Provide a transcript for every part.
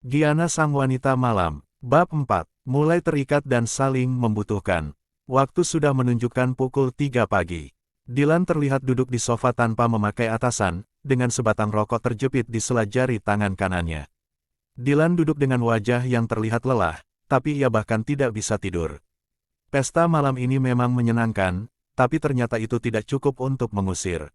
Giana sang wanita malam. Bab 4. Mulai terikat dan saling membutuhkan. Waktu sudah menunjukkan pukul 3 pagi. Dylan terlihat duduk di sofa tanpa memakai atasan, dengan sebatang rokok terjepit di sela jari tangan kanannya. Dylan duduk dengan wajah yang terlihat lelah, tapi ia bahkan tidak bisa tidur. Pesta malam ini memang menyenangkan, tapi ternyata itu tidak cukup untuk mengusir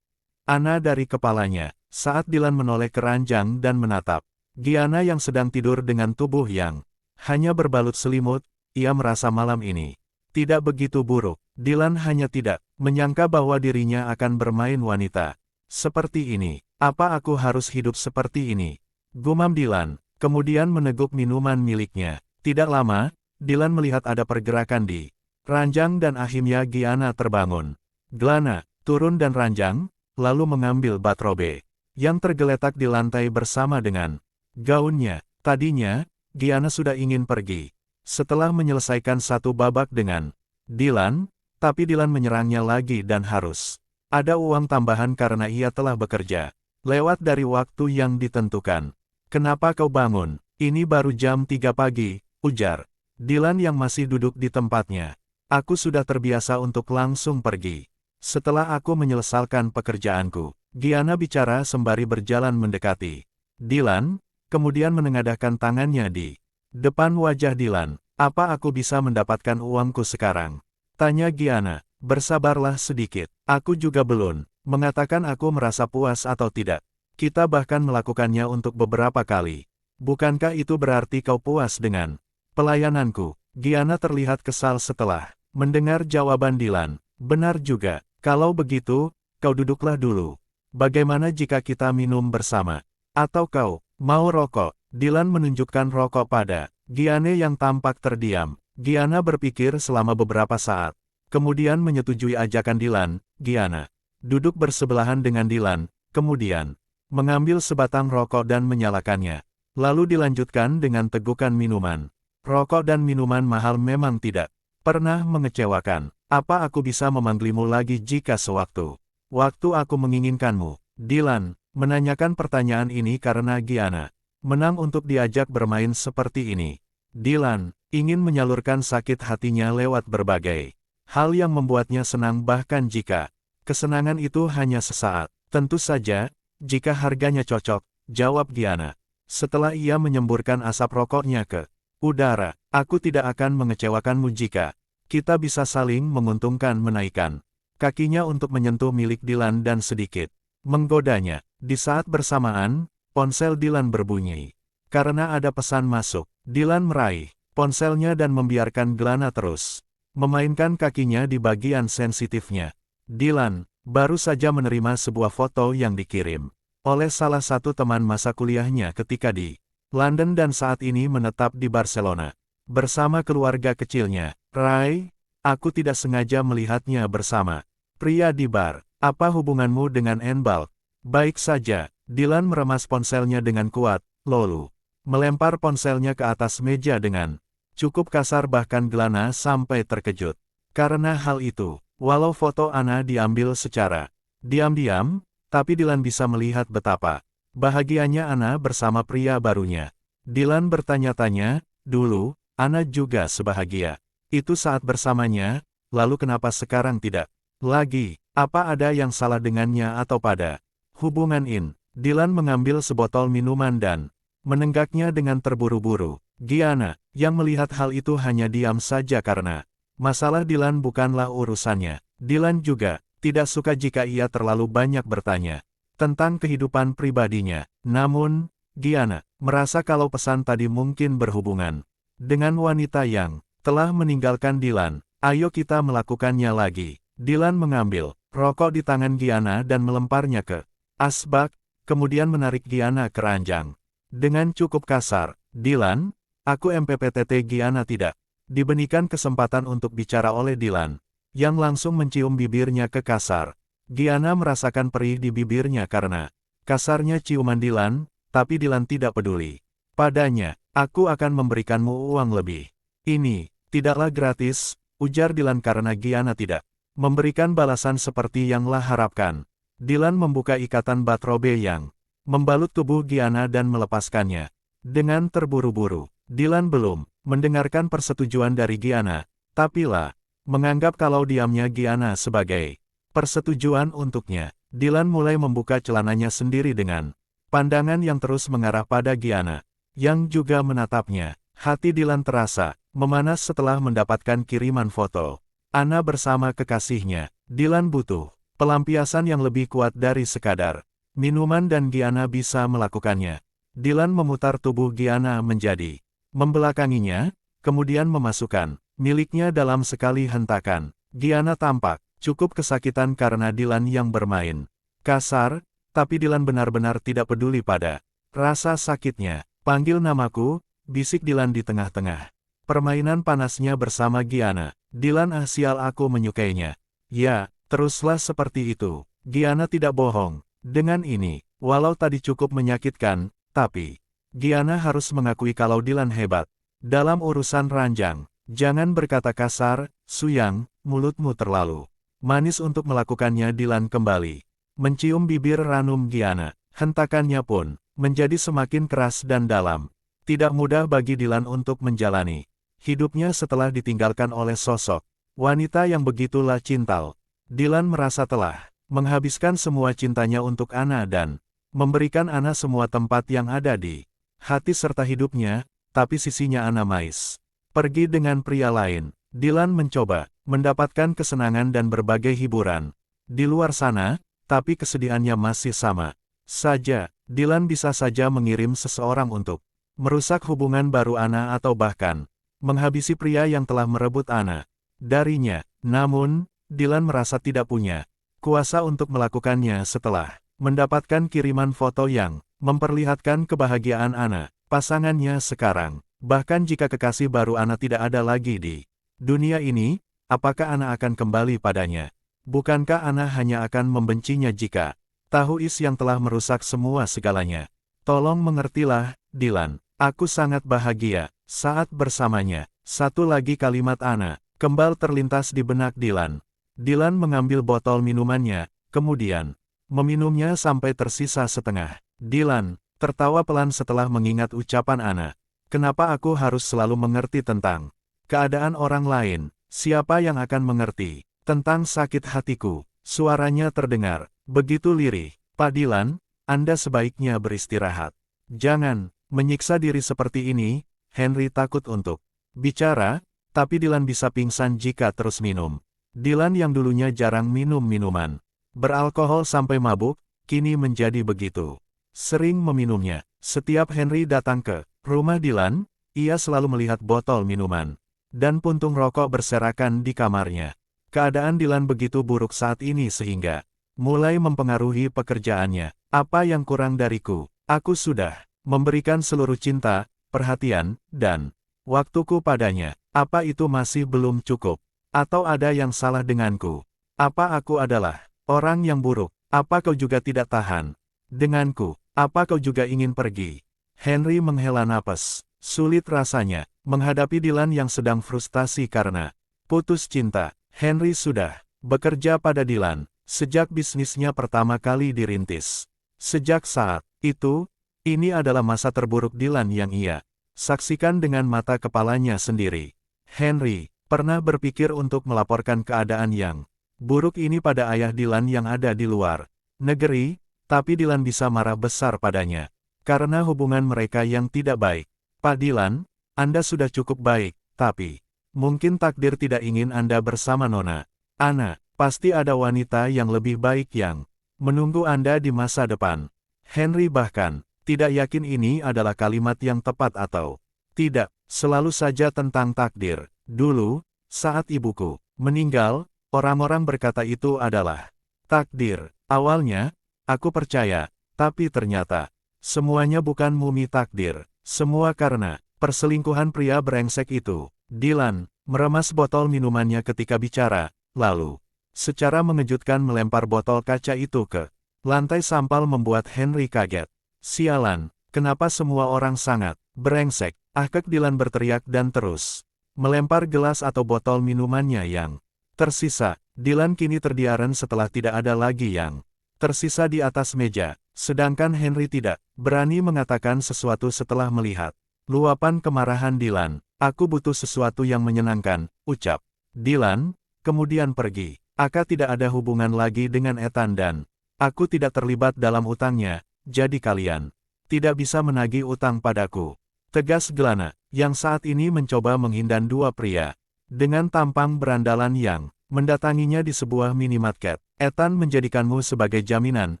Anna dari kepalanya. Saat Dylan menoleh ke ranjang dan menatap Giana yang sedang tidur dengan tubuh yang hanya berbalut selimut, ia merasa malam ini tidak begitu buruk. Dylan hanya tidak menyangka bahwa dirinya akan bermain wanita seperti ini. Apa aku harus hidup seperti ini? Gumam Dylan, kemudian meneguk minuman miliknya. Tidak lama, Dylan melihat ada pergerakan di ranjang dan akhirnya Giana terbangun. Glana turun dan ranjang, lalu mengambil batrobe yang tergeletak di lantai bersama dengan gaunnya. Tadinya, Giana sudah ingin pergi setelah menyelesaikan satu babak dengan Dylan, tapi Dylan menyerangnya lagi dan harus ada uang tambahan karena ia telah bekerja lewat dari waktu yang ditentukan. Kenapa kau bangun? Ini baru jam 3 pagi, ujar Dylan yang masih duduk di tempatnya. Aku sudah terbiasa untuk langsung pergi setelah aku menyelesaikan pekerjaanku. Giana bicara sembari berjalan mendekati Dylan, kemudian menengadahkan tangannya di depan wajah Dylan. Apa aku bisa mendapatkan uangku sekarang? Tanya Giana. Bersabarlah sedikit. Aku juga belum mengatakan aku merasa puas atau tidak. Kita bahkan melakukannya untuk beberapa kali. Bukankah itu berarti kau puas dengan pelayananku? Giana terlihat kesal setelah mendengar jawaban Dylan. Benar juga. Kalau begitu, kau duduklah dulu. Bagaimana jika kita minum bersama? Atau kau mau rokok? Dylan menunjukkan rokok pada Giana yang tampak terdiam. Giana berpikir selama beberapa saat, kemudian menyetujui ajakan Dylan. Giana duduk bersebelahan dengan Dylan, kemudian mengambil sebatang rokok dan menyalakannya. Lalu dilanjutkan dengan tegukan minuman. Rokok dan minuman mahal memang tidak pernah mengecewakan. Apa aku bisa memanggilmu lagi jika sewaktu-waktu aku menginginkanmu? Dylan menanyakan pertanyaan ini karena Giana menang untuk diajak bermain seperti ini. Dylan ingin menyalurkan sakit hatinya lewat berbagai hal yang membuatnya senang bahkan jika kesenangan itu hanya sesaat. Tentu saja, jika harganya cocok, jawab Giana. Setelah ia menyemburkan asap rokoknya ke udara, aku tidak akan mengecewakanmu jika kita bisa saling menguntungkan. Menaikkan kakinya untuk menyentuh milik Dylan dan sedikit menggodanya. Di saat bersamaan, ponsel Dylan berbunyi. Karena ada pesan masuk, Dylan meraih ponselnya dan membiarkan Glana terus memainkan kakinya di bagian sensitifnya. Dylan baru saja menerima sebuah foto yang dikirim oleh salah satu teman masa kuliahnya ketika di London dan saat ini menetap di Barcelona bersama keluarga kecilnya. Ray, aku tidak sengaja melihatnya bersama pria di bar. Apa hubunganmu dengan Enbal? Baik saja. Dylan meremas ponselnya dengan kuat, lalu melempar ponselnya ke atas meja dengan cukup kasar bahkan Glana sampai terkejut. Karena hal itu, walau foto Anna diambil secara diam-diam, tapi Dylan bisa melihat betapa bahagianya Anna bersama pria barunya. Dylan bertanya-tanya, dulu, Anna juga sebahagia itu saat bersamanya, lalu kenapa sekarang tidak lagi? Apa ada yang salah dengannya atau pada hubungan ini? Dylan mengambil sebotol minuman dan menenggaknya dengan terburu-buru. Giana, yang melihat hal itu hanya diam saja karena masalah Dylan bukanlah urusannya. Dylan juga tidak suka jika ia terlalu banyak bertanya tentang kehidupan pribadinya. Namun, Giana merasa kalau pesan tadi mungkin berhubungan dengan wanita yang telah meninggalkan Dylan. Ayo kita melakukannya lagi. Dylan mengambil rokok di tangan Giana dan melemparnya ke asbak, kemudian menarik Giana ke ranjang. Dengan cukup kasar, Dylan, aku MPPTT. Giana tidak diberikan kesempatan untuk bicara oleh Dylan, yang langsung mencium bibirnya ke kasar. Giana merasakan perih di bibirnya karena kasarnya ciuman Dylan, tapi Dylan tidak peduli padanya. Aku akan memberikanmu uang lebih. Ini tidaklah gratis, ujar Dylan karena Giana tidak memberikan balasan seperti yang lah harapkan. Dylan membuka ikatan batrobe yang membalut tubuh Giana dan melepaskannya. Dengan terburu-buru, Dylan belum mendengarkan persetujuan dari Gianna, tapi lah, menganggap kalau diamnya Gianna sebagai persetujuan untuknya. Dylan mulai membuka celananya sendiri dengan pandangan yang terus mengarah pada Gianna, yang juga menatapnya. Hati Dylan terasa memanas setelah mendapatkan kiriman foto Anna bersama kekasihnya. Dylan butuh pelampiasan yang lebih kuat dari sekadar minuman dan Gianna bisa melakukannya. Dylan memutar tubuh Gianna menjadi membelakanginya, kemudian memasukkan miliknya dalam sekali hentakan. Gianna tampak cukup kesakitan karena Dylan yang bermain kasar, tapi Dylan benar-benar tidak peduli pada rasa sakitnya. Panggil namaku, bisik Dylan di tengah-tengah permainan panasnya bersama Gianna. Dylan sial aku menyukainya. Ya, teruslah seperti itu. Gianna tidak bohong. Dengan ini, walau tadi cukup menyakitkan, tapi Gianna harus mengakui kalau Dylan hebat dalam urusan ranjang. Jangan berkata kasar, Suyang, mulutmu terlalu manis untuk melakukannya. Dylan kembali mencium bibir ranum Gianna. Hentakannya pun menjadi semakin keras dan dalam. Tidak mudah bagi Dylan untuk menjalani hidupnya setelah ditinggalkan oleh sosok wanita yang begitulah cintal. Dylan merasa telah menghabiskan semua cintanya untuk Anna dan memberikan Anna semua tempat yang ada di hati serta hidupnya, tapi sisinya Anna Mais pergi dengan pria lain. Dylan mencoba mendapatkan kesenangan dan berbagai hiburan di luar sana, tapi kesedihannya masih sama saja. Dylan bisa saja mengirim seseorang untuk merusak hubungan baru Anna atau bahkan menghabisi pria yang telah merebut Anna darinya. Namun, Dylan merasa tidak punya kuasa untuk melakukannya setelah mendapatkan kiriman foto yang memperlihatkan kebahagiaan Anna, pasangannya sekarang. Bahkan jika kekasih baru Anna tidak ada lagi di dunia ini, apakah Anna akan kembali padanya? Bukankah Anna hanya akan membencinya jika tahu yang telah merusak semua segalanya? Tolong mengertilah, Dylan. Aku sangat bahagia saat bersamanya. Satu lagi kalimat Anna kembal terlintas di benak Dylan. Dylan mengambil botol minumannya, kemudian meminumnya sampai tersisa setengah. Dylan tertawa pelan setelah mengingat ucapan Anna. Kenapa aku harus selalu mengerti tentang keadaan orang lain? Siapa yang akan mengerti tentang sakit hatiku? Suaranya terdengar begitu lirih. Pak Dylan, Anda sebaiknya beristirahat. Jangan menyiksa diri seperti ini. Henry takut untuk bicara, tapi Dylan bisa pingsan jika terus minum. Dylan yang dulunya jarang minum minuman beralkohol sampai mabuk, kini menjadi begitu sering meminumnya. Setiap Henry datang ke rumah Dylan, ia selalu melihat botol minuman dan puntung rokok berserakan di kamarnya. Keadaan Dylan begitu buruk saat ini sehingga mulai mempengaruhi pekerjaannya. Apa yang kurang dariku? Aku sudah memberikan seluruh cinta, perhatian, dan waktuku padanya. Apa itu masih belum cukup? Atau ada yang salah denganku? Apa aku adalah orang yang buruk? Apa kau juga tidak tahan denganku? Apa kau juga ingin pergi? Henry menghela napas. Sulit rasanya menghadapi Dylan yang sedang frustasi karena putus cinta. Henry sudah bekerja pada Dylan sejak bisnisnya pertama kali dirintis. Sejak saat itu, ini adalah masa terburuk Dylan yang ia saksikan dengan mata kepalanya sendiri. Henry pernah berpikir untuk melaporkan keadaan yang buruk ini pada ayah Dylan yang ada di luar negeri, tapi Dylan bisa marah besar padanya karena hubungan mereka yang tidak baik. Pak Dylan, Anda sudah cukup baik, tapi mungkin takdir tidak ingin Anda bersama Nona Anna. Pasti ada wanita yang lebih baik yang menunggu Anda di masa depan. Henry bahkan tidak yakin ini adalah kalimat yang tepat atau tidak. Selalu saja tentang takdir. Dulu, saat ibuku meninggal, orang-orang berkata itu adalah takdir. Awalnya, aku percaya, tapi ternyata semuanya bukan mumi takdir. Semua karena perselingkuhan pria brengsek itu. Dylan meremas botol minumannya ketika bicara, lalu secara mengejutkan melempar botol kaca itu ke lantai sampal membuat Henry kaget. Sialan, kenapa semua orang sangat brengsek? Ahkek, Dylan berteriak dan terus melempar gelas atau botol minumannya yang tersisa. Dylan kini terdiam setelah tidak ada lagi yang tersisa di atas meja, sedangkan Henry tidak berani mengatakan sesuatu setelah melihat luapan kemarahan Dylan. Aku butuh sesuatu yang menyenangkan, ucap Dylan, kemudian pergi. Aku tidak ada hubungan lagi dengan Ethan dan aku tidak terlibat dalam utangnya, jadi kalian tidak bisa menagih utang padaku. Tegas Glana, yang saat ini mencoba menghindar dua pria dengan tampang berandalan yang mendatanginya di sebuah minimarket. Ethan menjadikanmu sebagai jaminan,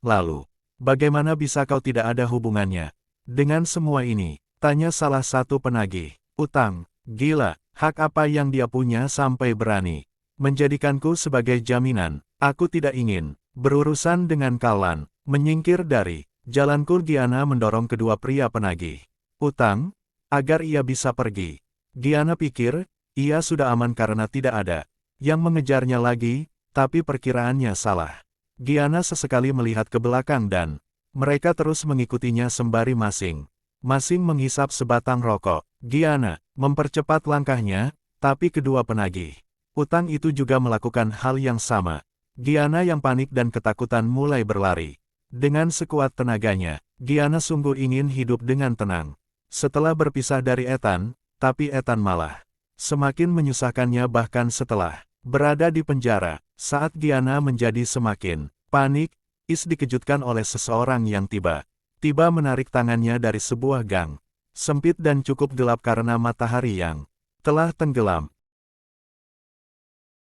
lalu bagaimana bisa kau tidak ada hubungannya dengan semua ini? Tanya salah satu penagih utang. Gila, hak apa yang dia punya sampai berani menjadikanku sebagai jaminan? Aku tidak ingin berurusan dengan kalian. Menyingkir dari jalanku, Gianna mendorong kedua pria penagih utang agar ia bisa pergi. Gianna pikir ia sudah aman karena tidak ada yang mengejarnya lagi, tapi perkiraannya salah. Gianna sesekali melihat ke belakang dan mereka terus mengikutinya sembari masing-masing menghisap sebatang rokok. Gianna mempercepat langkahnya, tapi kedua penagih utang itu juga melakukan hal yang sama. Gianna yang panik dan ketakutan mulai berlari. Dengan sekuat tenaganya, Gianna sungguh ingin hidup dengan tenang. Setelah berpisah dari Ethan, tapi Ethan malah semakin menyusahkannya bahkan setelah berada di penjara. Saat Gianna menjadi semakin panik, Is dikejutkan oleh seseorang yang tiba-tiba menarik tangannya dari sebuah gang sempit dan cukup gelap karena matahari yang telah tenggelam.